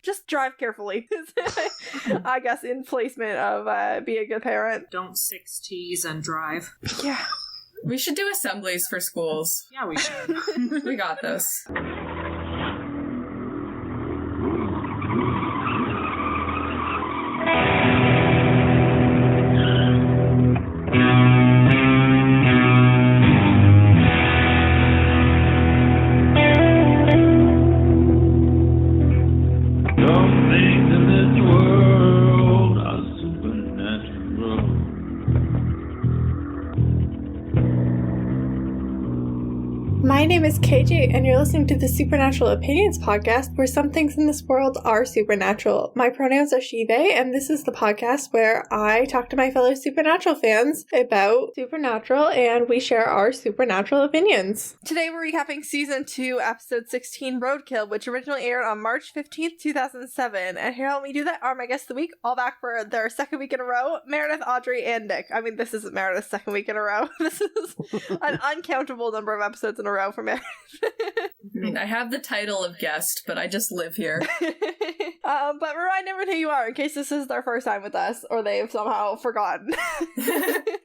just drive carefully. I guess in placement of be a good parent. Don't 6 T's and drive. Yeah. We should do assemblies for schools. Yeah, we should. We got this. My name is KJ, and you're listening to the Supernatural Opinions podcast, where some things in this world are supernatural. My pronouns are she, they, and this is the podcast where I talk to my fellow Supernatural fans about Supernatural, and we share our Supernatural opinions. Today we're recapping Season 2, Episode 16, Roadkill, which originally aired on March 15th, 2007. And here help me do that are my guests of the week, all back for their second week in a row, Meredith, Audrey, and Nick. I mean, this isn't Meredith's second week in a row. This is an uncountable number of episodes in a row for Meredith. I mean, I have the title of guest, but I just live here. But remind everyone who you are in case this is their first time with us or they've somehow forgotten.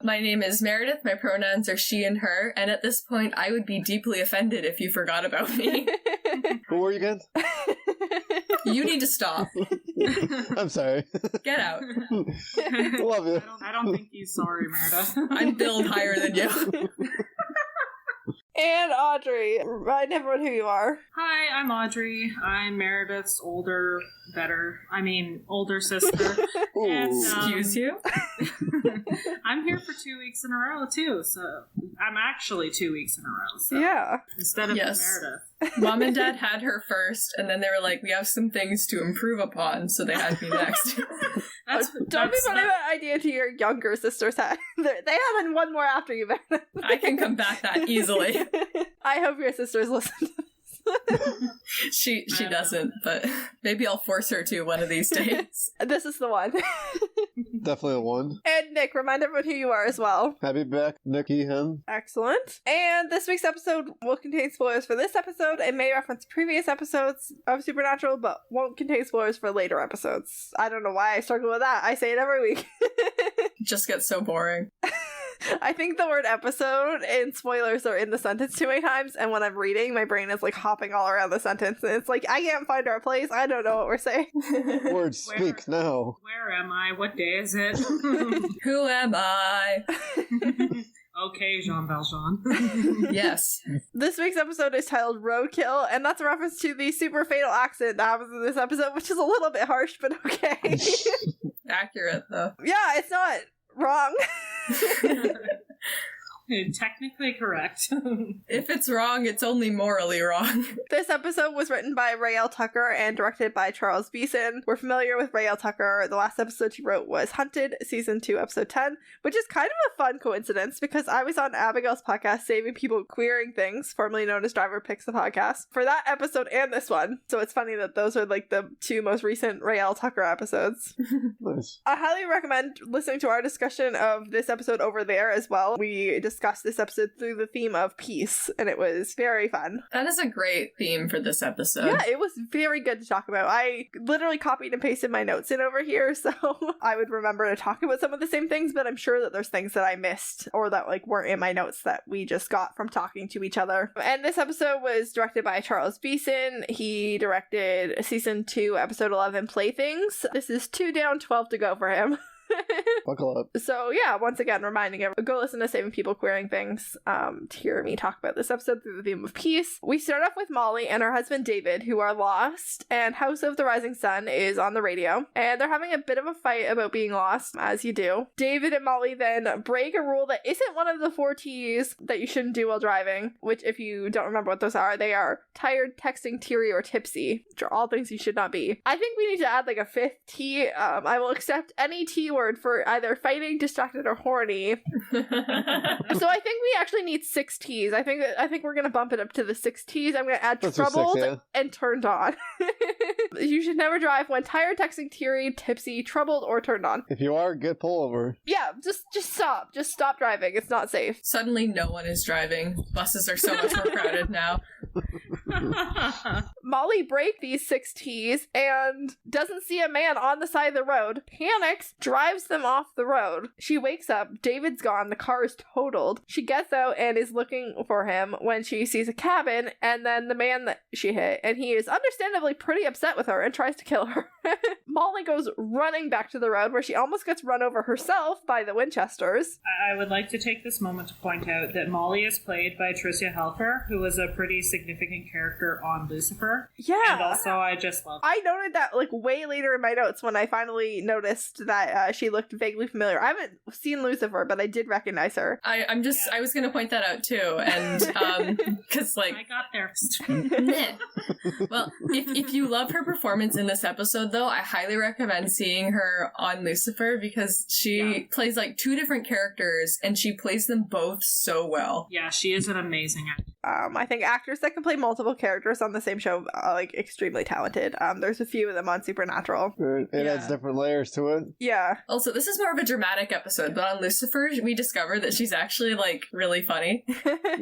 My name is Meredith. My pronouns are she and her, and at this point, I would be deeply offended if you forgot about me. Who were you again? You need to stop. I'm sorry. Get out. Love you. I don't think he's sorry, Meredith. I'm billed higher than you. And Audrey, remind everyone who you are. Hi, I'm Audrey. I'm Meredith's older sister. And, Excuse you? I'm here for 2 weeks in a row, too, so I'm actually 2 weeks in a row. So Yeah. instead of Yes. Meredith. Mom and Dad had her first, and then they were like, we have some things to improve upon, so they had me next. Don't be putting that idea to your younger sister's head. They haven't one more after you, Meredith. I can combat that easily. I hope your sisters listen to this. She doesn't, but maybe I'll force her to one of these days. This is the one. Definitely a one. And Nick, remind everyone who you are as well. Happy back, Nikki, him. Excellent. And this week's episode will contain spoilers for this episode and may reference previous episodes of Supernatural, but won't contain spoilers for later episodes. I don't know why I struggle with that. I say it every week. Just gets so boring. I think the word episode and spoilers are in the sentence too many times, and when I'm reading, my brain is like hopping all around the sentence, and it's like, I can't find our place. I don't know what we're saying. Words speak now. Where am I? What day is it? Who am I? Okay, Jean Valjean. Yes. This week's episode is titled Roadkill, and that's a reference to the super fatal accident that happens in this episode, which is a little bit harsh, but okay. Accurate, though. Yeah, it's not wrong. Technically correct. If it's wrong, it's only morally wrong. This episode was written by Raelle Tucker and directed by Charles Beeson. We're familiar with Raelle Tucker. The last episode she wrote was Hunted, Season 2, Episode 10, which is kind of a fun coincidence because I was on Abigail's podcast, Saving People Queering Things, formerly known as Driver Picks the Podcast, for that episode and this one. So it's funny that those are like the two most recent Raelle Tucker episodes. Nice. I highly recommend listening to our discussion of this episode over there as well. We discussed this episode through the theme of peace, and it was very fun. That is a great theme for this episode. Yeah, it was very good to talk about. I literally copied and pasted my notes in over here, so I would remember to talk about some of the same things, but I'm sure that there's things that I missed or that like weren't in my notes that we just got from talking to each other. And this episode was directed by Charles Beeson. He directed Season 2, Episode 11, Playthings. This is 2 down, 12 to go for him. Buckle up. So yeah, once again, reminding everyone, go listen to Saving People Queering Things to hear me talk about this episode through the theme of peace. We start off with Molly and her husband David, who are lost, and House of the Rising Sun is on the radio, and they're having a bit of a fight about being lost, as you do. David and Molly then break a rule that isn't one of the 4 T's that you shouldn't do while driving, which if you don't remember what those are, they are tired, texting, teary, or tipsy, which are all things you should not be. I think we need to add like a 5th T. I will accept any T word for either fighting, distracted, or horny. So I think we actually need 6 T's. I think we're gonna bump it up to the 6 T's. I'm gonna add troubled and turned on. You should never drive when tired, texting, teary, tipsy, troubled, or turned on. If you are, get pull over. Yeah, just stop. Just stop driving. It's not safe. Suddenly no one is driving. Buses are so much more crowded now. Molly breaks these 6 T's and doesn't see a man on the side of the road, panics, drives them off the road. She wakes up, David's gone, the car is totaled. She gets out and is looking for him when she sees a cabin and then the man that she hit, and he is understandably pretty upset with her and tries to kill her. Molly goes running back to the road where she almost gets run over herself by the Winchesters. I would like to take this moment to point out that Molly is played by Tricia Helfer, who was a pretty significant character on Lucifer. Yeah. And also, I just love her. I noted that like way later in my notes when I finally noticed that she looked vaguely familiar. I haven't seen Lucifer, but I did recognize her. I was going to point that out too, and because like I got there. Well, if you love her performance in this episode, though, I highly recommend seeing her on Lucifer because she plays like 2 different characters and she plays them both so well. Yeah, she is an amazing actor. I think actors that can play multiple characters on the same show are like extremely talented. There's a few of them on Supernatural. It adds different layers to it. Yeah. Also, this is more of a dramatic episode, but on Lucifer, we discover that she's actually like really funny.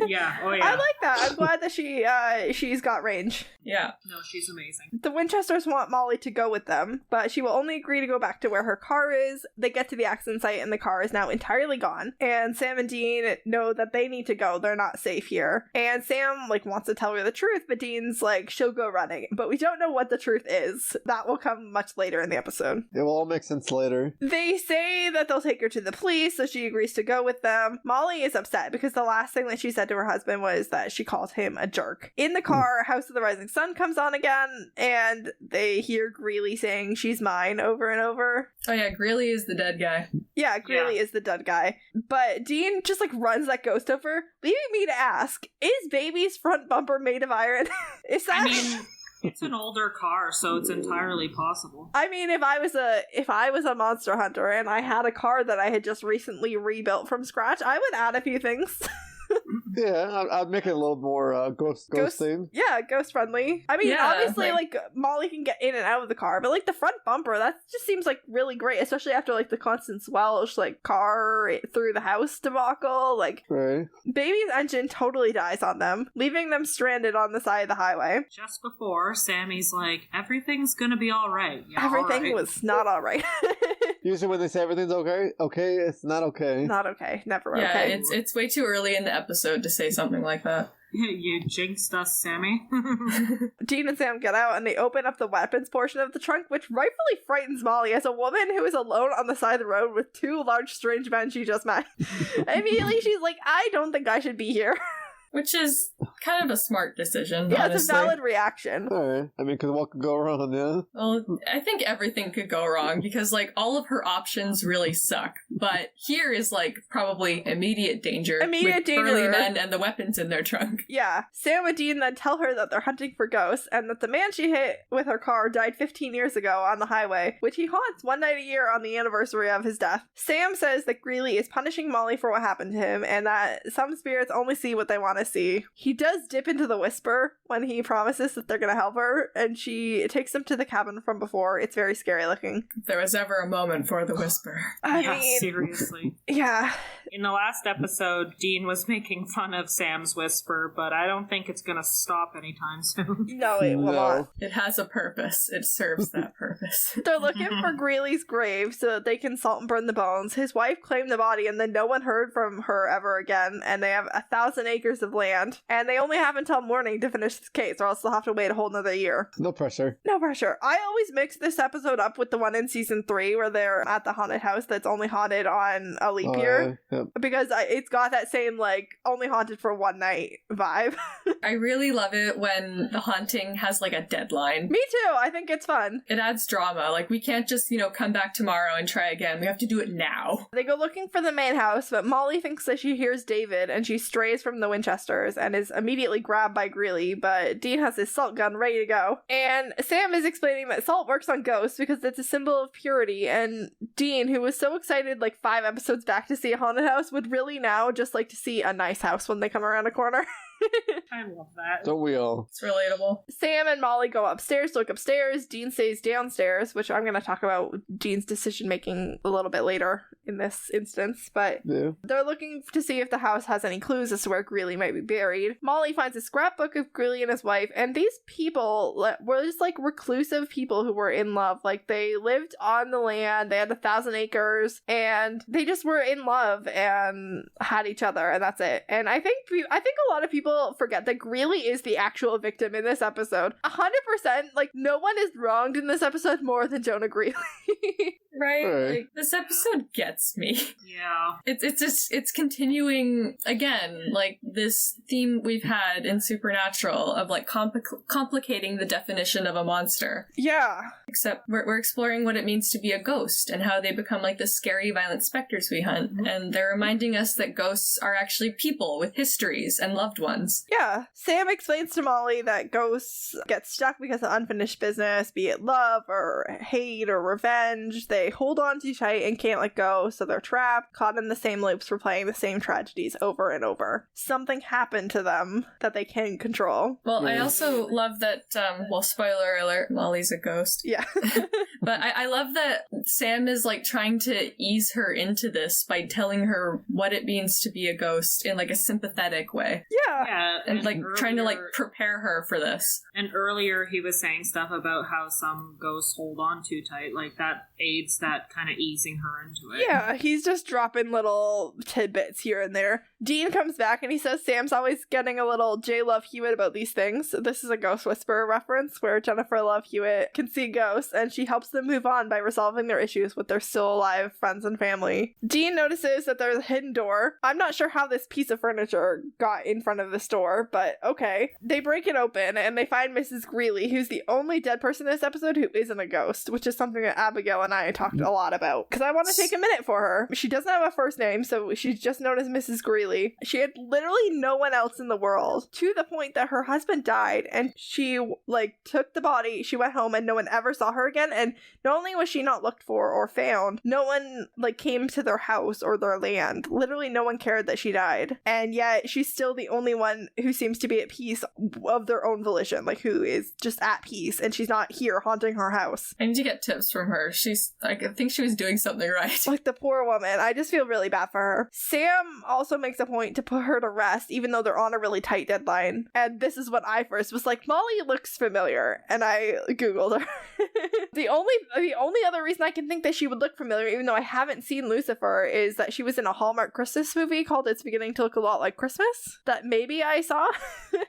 Yeah. Oh yeah. I like that. I'm glad that she's got range. Yeah. No, she's amazing. The Winchesters want Molly to go with them, but she will only agree to go back to where her car is. They get to the accident site and the car is now entirely gone. And Sam and Dean know that they need to go. They're not safe here. And Sam like wants to tell her the truth, but Dean's like, she'll go running. But we don't know what the truth is. That will come much later in the episode. It will all make sense later. They say that they'll take her to the police, so she agrees to go with them. Molly is upset because the last thing that she said to her husband was that she called him a jerk. In the car, House of the Rising Sun comes on again, and they hear Greeley saying she's mine over and over. Oh yeah, Greeley is the dead guy. Yeah, Greeley is the dead guy. But Dean just like runs that ghost over, leaving me to ask, is Baby's front bumper made of iron? Is that... I mean, it's an older car, so it's entirely possible. I mean, if I was a monster hunter and I had a car that I had just recently rebuilt from scratch, I would add a few things. Yeah, I'd make it a little more ghost theme. Yeah, ghost friendly. I mean, Yeah, obviously, like Molly can get in and out of the car, but like the front bumper, that just seems like really great, especially after like the Constance Welsh like car through the house debacle. Like, Right. Baby's engine totally dies on them, leaving them stranded on the side of the highway. Just before, Sammy's like, everything's gonna be alright. Yeah, Everything all right. was not all right. Usually when they say everything's okay, it's not okay. Not okay. Never Yeah, okay. it's way too early in the episode to say something like that. You jinxed us, Sammy. Dean and Sam get out and they open up the weapons portion of the trunk, which rightfully frightens Molly as a woman who is alone on the side of the road with 2 large strange men she just met. Immediately she's like, I don't think I should be here. Which is kind of a smart decision, Yeah, honestly. it's a valid reaction. Alright. I mean, because what could go wrong, yeah? Well, I think everything could go wrong because, like, all of her options really suck. But here is, like, probably immediate danger. Immediate danger. Burly men and the weapons in their trunk. Yeah. Sam and Dean then tell her that they're hunting for ghosts and that the man she hit with her car died 15 years ago on the highway, which he haunts one night a year on the anniversary of his death. Sam says that Greeley is punishing Molly for what happened to him and that some spirits only see what they want to see. He does dip into the whisper when he promises that they're going to help her, and she takes him to the cabin from before. It's very scary looking. If there was ever a moment for the whisper. I Yeah, mean, seriously. yeah. In the last episode, Dean was making fun of Sam's whisper, but I don't think it's gonna stop anytime soon. No, it will not. It has a purpose. It serves that purpose. They're looking for Greeley's grave so that they can salt and burn the bones. His wife claimed the body and then no one heard from her ever again, and they have 1,000 acres of land, and they only have until morning to finish this case, or else they'll have to wait a whole nother year. No pressure. No pressure. I always mix this episode up with the one in season 3 where they're at the haunted house that's only haunted on a leap year. Yep. Because it's got that same, like, only haunted for one night vibe. I really love it when the haunting has like a deadline. Me too. I think it's fun. It adds drama. Like, we can't just, come back tomorrow and try again. We have to do it now. They go looking for the main house, but Molly thinks that she hears David and she strays from the Winchesters and is immediately grabbed by Greeley, but Dean has his salt gun ready to go. And Sam is explaining that salt works on ghosts because it's a symbol of purity, and Dean, who was so excited like 5 episodes back to see a haunted house, would really now just like to see a nice house when they come around a corner. I love that. Don't we all? It's relatable. Sam and Molly go upstairs to look upstairs. Dean stays downstairs, which I'm going to talk about Dean's decision making a little bit later in this instance, but Yeah. they're looking to see if the house has any clues as to where Greeley might be buried. Molly finds a scrapbook of Greeley and his wife, and these people were just like reclusive people who were in love. Like, they lived on the land, they had 1,000 acres, and they just were in love and had each other, and that's it. And I think a lot of people forget that Greeley is the actual victim in this episode. 100%, like, no one is wronged in this episode more than Jonah Greeley. Right? Right. Like, this episode gets me. Yeah. It's continuing, again, like, this theme we've had in Supernatural of, like, complicating the definition of a monster. Yeah. Except we're exploring what it means to be a ghost and how they become, like, the scary, violent specters we hunt. And they're reminding us that ghosts are actually people with histories and loved ones. Yeah. Sam explains to Molly that ghosts get stuck because of unfinished business, be it love or hate or revenge. They hold on too tight and can't let go, so they're trapped, caught in the same loops, replaying the same tragedies over and over. Something happened to them that they can't control. Well, I also love that, well, spoiler alert, Molly's a ghost. Yeah. But I love that Sam is, like, trying to ease her into this by telling her what it means to be a ghost in, like, a sympathetic way. Yeah. Yeah. And, like, trying to, like, earlier- prepare her for this. And earlier he was saying stuff about how some ghosts hold on too tight. Like, that aids that kind of easing her into it. Yeah, he's just dropping little tidbits here and there. Dean comes back and he says Sam's always getting a little J. Love Hewitt about these things. This is a Ghost Whisperer reference where Jennifer Love Hewitt can see ghosts and she helps them move on by resolving their issues with their still alive friends and family. Dean notices that there's a hidden door. I'm not sure how this piece of furniture got in front of this door, but okay. They break it open and they find Mrs. Greeley, who's the only dead person in this episode who isn't a ghost, which is something that Abigail and I talked a lot about. Because I want to take a minute for her. She doesn't have a first name, so she's just known as Mrs. Greeley. She had literally no one else in the world, to the point that her husband died and she, like, took the body, she went home and no one ever saw her again. And not only was she not looked for or found, no one, like, came to their house or their land. Literally no one cared that she died. And yet she's still the only one who seems to be at peace of their own volition, like, who is just at peace, and she's not here haunting her house. I need to get tips from her. She's, like, I think she was doing something right. Like, the poor woman. I just feel really bad for her. Sam also makes a point to put her to rest, even though they're on a really tight deadline. And this is what I first was like, Molly looks familiar, and I googled her. The only other reason I can think that she would look familiar, even though I haven't seen Lucifer, is that she was in a Hallmark Christmas movie called It's Beginning to Look a Lot Like Christmas, that maybe I saw.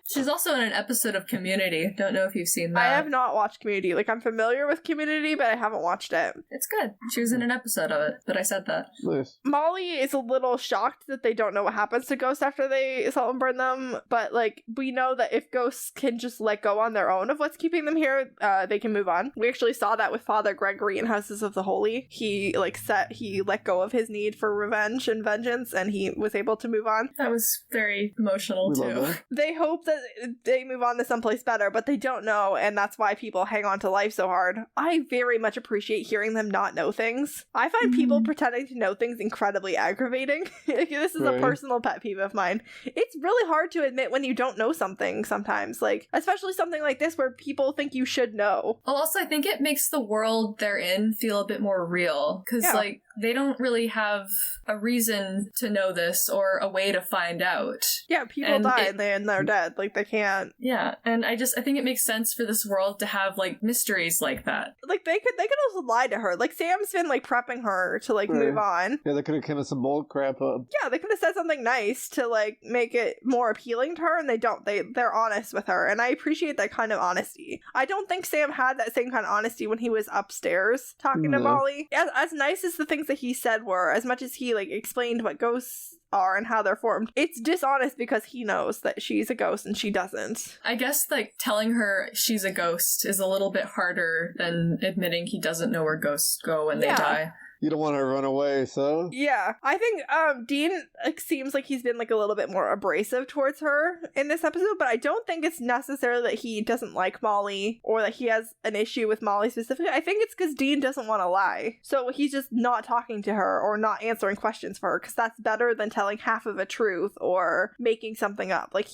She's also in an episode of Community. Don't know if you've seen that. I have not watched Community. Like, I'm familiar with Community, but I haven't watched it. It's good. She was in an episode of it, but I said that. Nice. Molly is a little shocked that they don't know what happens to ghosts after they salt and burn them, but, like, we know that if ghosts can just let go on their own of what's keeping them here, they can move on. We actually saw that with Father Gregory in Houses of the Holy. He let go of his need for revenge and vengeance, and he was able to move on. That was very emotional, We love too. that. They hope that they move on to someplace better, but they don't know, and that's why people hang on to life so hard. I very much appreciate hearing them not know things. I find people pretending to know things incredibly aggravating. This is a Right. personal pet peeve of mine. It's really hard to admit when you don't know something sometimes, like, especially something like this where people think you should know. Well, also, I think it makes the world they're in feel a bit more real, because, Yeah. like, they don't really have a reason to know this or a way to find out. Yeah, people And die it- and they're dead. Like, they can't. Yeah, and I think it makes sense for this world to have, like, mysteries like that. Like, they could also lie to her. Like, Sam's been, like, prepping her to, like, move on. Yeah, they could have given some bull crap up. Yeah, they could have said something nice to, like, make it more appealing to her, and they don't. They're honest with her, and I appreciate that kind of honesty. I don't think Sam had that same kind of honesty when he was upstairs talking to No. Molly. As nice as the things that he said were, as much as he, like, explained what ghosts are and how they're formed, it's dishonest because he knows that she's a ghost and she doesn't. I guess, like, telling her she's a ghost is a little bit harder than admitting he doesn't know where ghosts go when they Yeah. die. You don't want her to run away, so... Yeah, I think Dean seems like he's been like a little bit more abrasive towards her in this episode, but I don't think it's necessarily that he doesn't like Molly or that he has an issue with Molly specifically. I think it's because Dean doesn't want to lie. So he's just not talking to her or not answering questions for her, because that's better than telling half of a truth or making something up. Like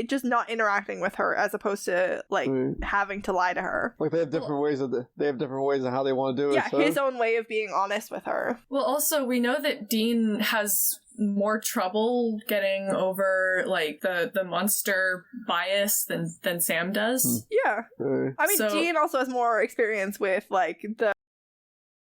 just not interacting with her as opposed to like having to lie to her. Like they have different ways of how they want to do it. Yeah, so. his own way of being honest with her. Well, also, we know that Dean has more trouble getting over like the monster bias than Sam does. Yeah. I mean, Dean also has more experience with like the